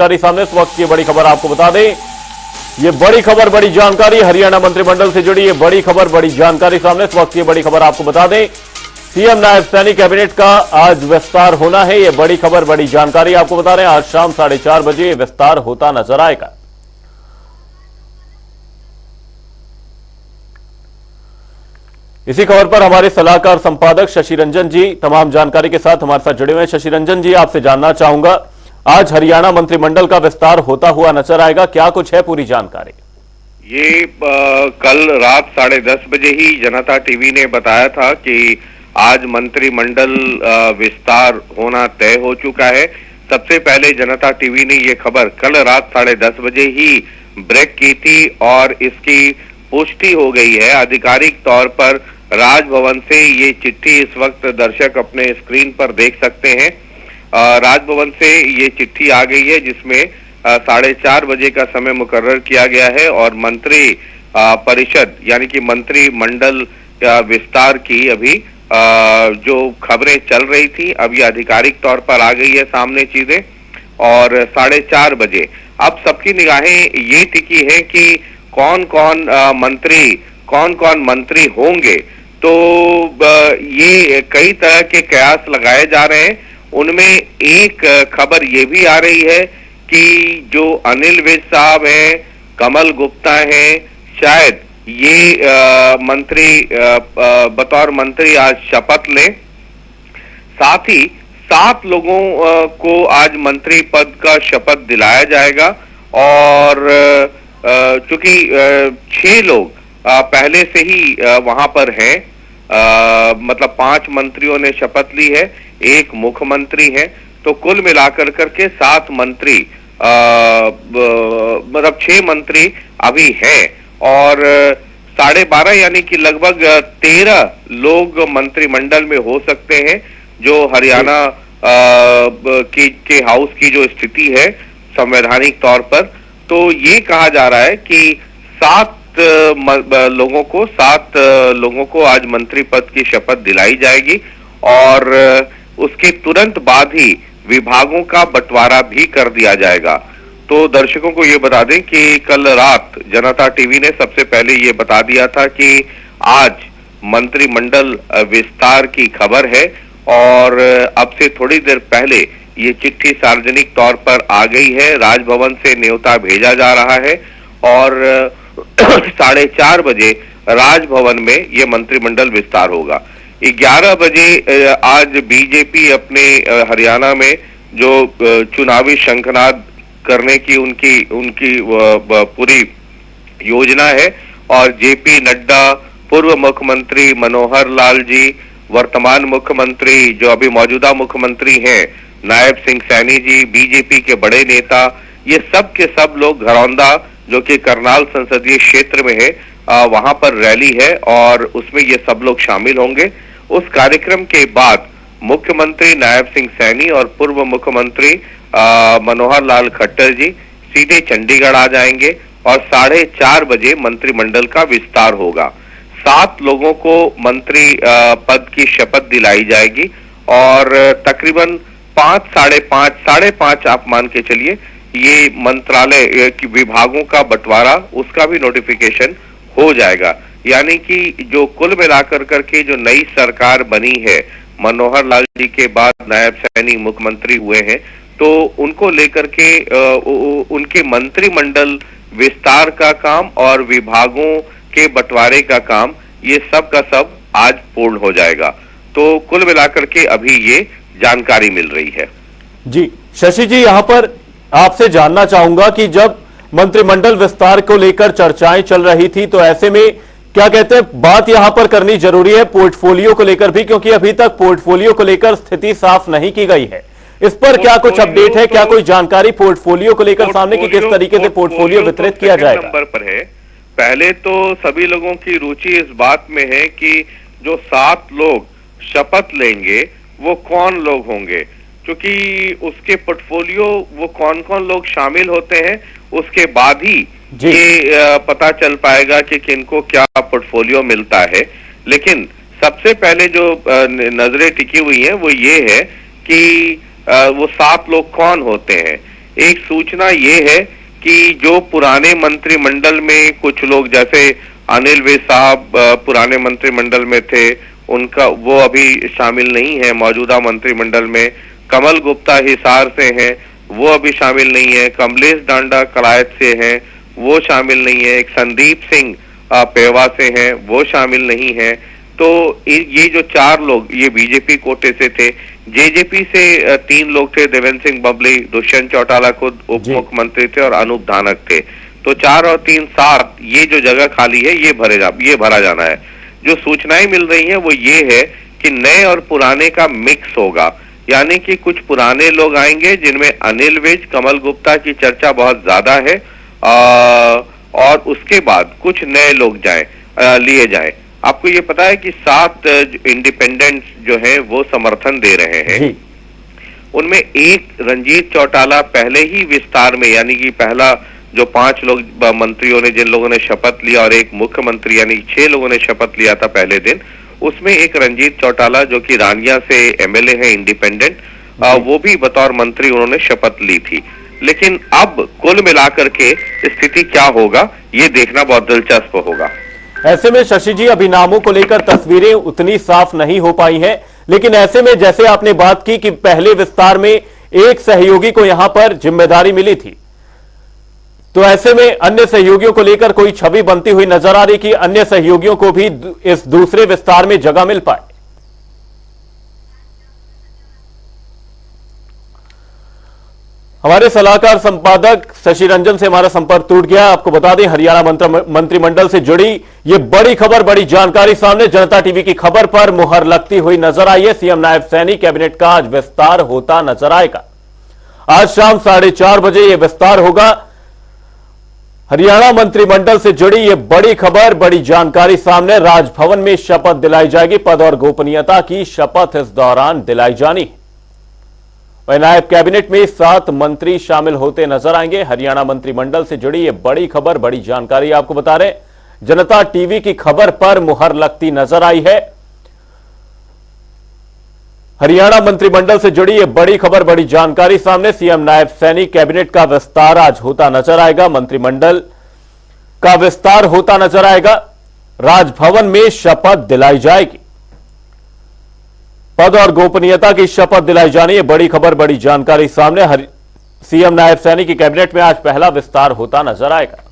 जानकारी सामने इस वक्त की बड़ी खबर आपको बता दें, ये बड़ी खबर बड़ी जानकारी हरियाणा मंत्रिमंडल से जुड़ी, ये बड़ी खबर बड़ी जानकारी सामने इस वक्त की बड़ी खबर आपको बता दें, सीएम नायब सैनी कैबिनेट का आज विस्तार होना है। ये बड़ी खबर बड़ी जानकारी आपको बता रहे हैं, आज शाम 4:30 बजे विस्तार होता नजर आएगा। इसी खबर पर हमारे सलाहकार संपादक शशि रंजन जी तमाम जानकारी के साथ हमारे साथ जुड़े हुए हैं। शशि रंजन जी, आपसे जानना चाहूंगा, आज हरियाणा मंत्रिमंडल का विस्तार होता हुआ नजर आएगा, क्या कुछ है पूरी जानकारी? ये कल रात 10:30 बजे ही जनता टीवी ने बताया था कि आज मंत्रिमंडल विस्तार होना तय हो चुका है। सबसे पहले जनता टीवी ने ये खबर कल रात 10:30 बजे ही ब्रेक की थी और इसकी पुष्टि हो गई है आधिकारिक तौर पर। राजभवन से ये चिट्ठी इस वक्त दर्शक अपने स्क्रीन पर देख सकते हैं। राजभवन से ये चिट्ठी आ गई है जिसमें 4:30 बजे का समय मुकर्रर किया गया है और मंत्री परिषद यानी कि मंत्रिमंडल विस्तार की अभी जो खबरें चल रही थी अब ये आधिकारिक तौर पर आ गई है सामने चीजें। और 4:30 बजे अब सबकी निगाहें ये टिकी है कि कौन कौन मंत्री होंगे। तो ये कई तरह के कयास लगाए जा रहे हैं। उनमें एक खबर ये भी आ रही है कि जो अनिल विज साहब हैं, कमल गुप्ता हैं, शायद ये बतौर मंत्री आज शपथ लें। साथ ही 7 लोगों को आज मंत्री पद का शपथ दिलाया जाएगा और चूंकि 6 लोग पहले से ही वहां पर हैं, मतलब 5 मंत्रियों ने शपथ ली है, 1 मुख्यमंत्री है, तो कुल मिलाकर करके 7 मंत्री मतलब 6 मंत्री अभी हैं और 12:30 यानी कि लगभग 13 लोग मंत्रिमंडल में हो सकते हैं। जो हरियाणा के हाउस की जो स्थिति है संवैधानिक तौर पर, तो ये कहा जा रहा है कि 7 लोगों को आज मंत्री पद की शपथ दिलाई जाएगी और उसके तुरंत बाद ही विभागों का बंटवारा भी कर दिया जाएगा। तो दर्शकों को ये बता दें कि कल रात जनता टीवी ने सबसे पहले ये बता दिया था कि आज मंत्रिमंडल विस्तार की खबर है और अब से थोड़ी देर पहले ये चिट्ठी सार्वजनिक तौर पर आ गई है। राजभवन से न्योता भेजा जा रहा है और 4:30 बजे राजभवन में ये मंत्रिमंडल विस्तार होगा। 11 बजे आज बीजेपी अपने हरियाणा में जो चुनावी शंखनाद करने की उनकी पूरी योजना है और जेपी नड्डा, पूर्व मुख्यमंत्री मनोहर लाल जी, वर्तमान मुख्यमंत्री जो अभी मौजूदा मुख्यमंत्री हैं नायब सिंह सैनी जी, बीजेपी के बड़े नेता, ये सब के सब लोग घरौंदा जो कि करनाल संसदीय क्षेत्र में है वहां पर रैली है और उसमें ये सब लोग शामिल होंगे। उस कार्यक्रम के बाद मुख्यमंत्री नायब सिंह सैनी और पूर्व मुख्यमंत्री मनोहर लाल खट्टर जी सीधे चंडीगढ़ आ जाएंगे और 4:30 बजे मंत्रिमंडल का विस्तार होगा। 7 लोगों को मंत्री पद की शपथ दिलाई जाएगी और तकरीबन 5, 5:30 आप मान के चलिए ये मंत्रालय की विभागों का बंटवारा उसका भी नोटिफिकेशन हो जाएगा। यानी कि जो कुल मिलाकर करके जो नई सरकार बनी है, मनोहर लाल जी के बाद नायब सैनी मुख्यमंत्री हुए हैं, तो उनको लेकर के उनके मंत्रिमंडल विस्तार का काम और विभागों के बंटवारे का काम ये सब का सब आज पूर्ण हो जाएगा। तो कुल मिलाकर के अभी ये जानकारी मिल रही है। जी शशि जी, यहां पर आपसे जानना चाहूंगा कि जब मंत्रिमंडल विस्तार को लेकर चर्चाएं चल रही थी तो ऐसे में क्या कहते हैं बात यहां पर करनी जरूरी है पोर्टफोलियो को लेकर भी, क्योंकि अभी तक पोर्टफोलियो को लेकर स्थिति साफ नहीं की गई है। इस पर क्या कुछ अपडेट है, क्या कोई जानकारी पोर्टफोलियो को लेकर सामने की किस तरीके से पोर्टफोलियो वितरित किया जाएगा? नंबर पर है। पहले तो सभी लोगों की रुचि इस बात में है कि जो 7 लोग शपथ लेंगे वो कौन लोग होंगे, क्योंकि उसके पोर्टफोलियो वो कौन कौन लोग शामिल होते हैं उसके बाद ही ये पता चल पाएगा कि किनको क्या पोर्टफोलियो मिलता है। लेकिन सबसे पहले जो नजरें टिकी हुई हैं वो ये है कि वो 7 लोग कौन होते हैं। एक सूचना ये है कि जो पुराने मंत्रिमंडल में कुछ लोग, जैसे अनिल विज साहब पुराने मंत्रिमंडल में थे, उनका वो अभी शामिल नहीं है मौजूदा मंत्रिमंडल में। कमल गुप्ता हिसार से हैं, वो अभी शामिल नहीं है। कमलेश डांडा कलायत से हैं, वो शामिल नहीं है। एक संदीप सिंह पेवा से हैं, वो शामिल नहीं है। तो ये जो 4 लोग ये बीजेपी कोटे से थे। जेजेपी से 3 लोग थे, देवेंद्र सिंह बबली, दुष्यंत चौटाला खुद उप मुख्यमंत्री थे और अनूप धानक थे। तो 4 और 3 7 ये जो जगह खाली है ये भरा जाना है। जो सूचनाएं मिल रही हैं वो ये है कि नए और पुराने का मिक्स होगा, यानी कि कुछ पुराने लोग आएंगे जिनमें अनिल विज, कमल गुप्ता की चर्चा बहुत ज्यादा है, और उसके बाद कुछ नए लोग लिए जाएं। आपको ये पता है कि 7 इंडिपेंडेंट्स जो हैं वो समर्थन दे रहे हैं। उनमें एक रंजीत चौटाला पहले ही विस्तार में, यानी कि पहला जो 5 लोग मंत्रियों ने, जिन लोगों ने शपथ लिया, और एक मुख्यमंत्री, यानी 6 लोगों ने शपथ लिया था पहले दिन, उसमें एक रंजीत चौटाला जो कि रानिया से एमएलए है इंडिपेंडेंट, वो भी बतौर मंत्री उन्होंने शपथ ली थी। लेकिन अब कुल मिलाकर के स्थिति क्या होगा ये देखना बहुत दिलचस्प होगा। ऐसे में शशि जी, अभी नामों को लेकर तस्वीरें उतनी साफ नहीं हो पाई हैं, लेकिन ऐसे में जैसे आपने बात की कि पहले विस्तार में एक सहयोगी को यहां पर जिम्मेदारी मिली थी, तो ऐसे में अन्य सहयोगियों को लेकर कोई छवि बनती हुई नजर आ रही कि अन्य सहयोगियों को भी इस दूसरे विस्तार में जगह मिल पाए। हमारे सलाहकार संपादक शशि रंजन से हमारा संपर्क टूट गया। आपको बता दें, हरियाणा मंत्रिमंडल से जुड़ी ये बड़ी खबर, बड़ी जानकारी सामने जनता टीवी की खबर पर मुहर लगती हुई नजर आई है। सीएम नायब सैनी कैबिनेट का आज विस्तार होता नजर आएगा। आज शाम 4:30 बजे यह विस्तार होगा। हरियाणा मंत्रिमंडल से जुड़ी यह बड़ी खबर, बड़ी जानकारी सामने। राजभवन में शपथ दिलाई जाएगी, पद और गोपनीयता की शपथ इस दौरान दिलाई जानी है। नायब कैबिनेट में 7 मंत्री शामिल होते नजर आएंगे। हरियाणा मंत्रिमंडल से जुड़ी यह बड़ी खबर, बड़ी जानकारी आपको बता रहे, जनता टीवी की खबर पर मुहर लगती नजर आई है। हरियाणा मंत्रिमंडल से जुड़ी यह बड़ी खबर, बड़ी जानकारी सामने। सीएम नायब सैनी कैबिनेट का विस्तार आज होता नजर आएगा। मंत्रिमंडल का विस्तार होता नजर आएगा। राजभवन में शपथ दिलाई जाएगी, पद और गोपनीयता की शपथ दिलाई जानी है। बड़ी खबर, बड़ी जानकारी सामने। सीएम नायब सैनी की कैबिनेट में आज पहला विस्तार होता नजर आएगा।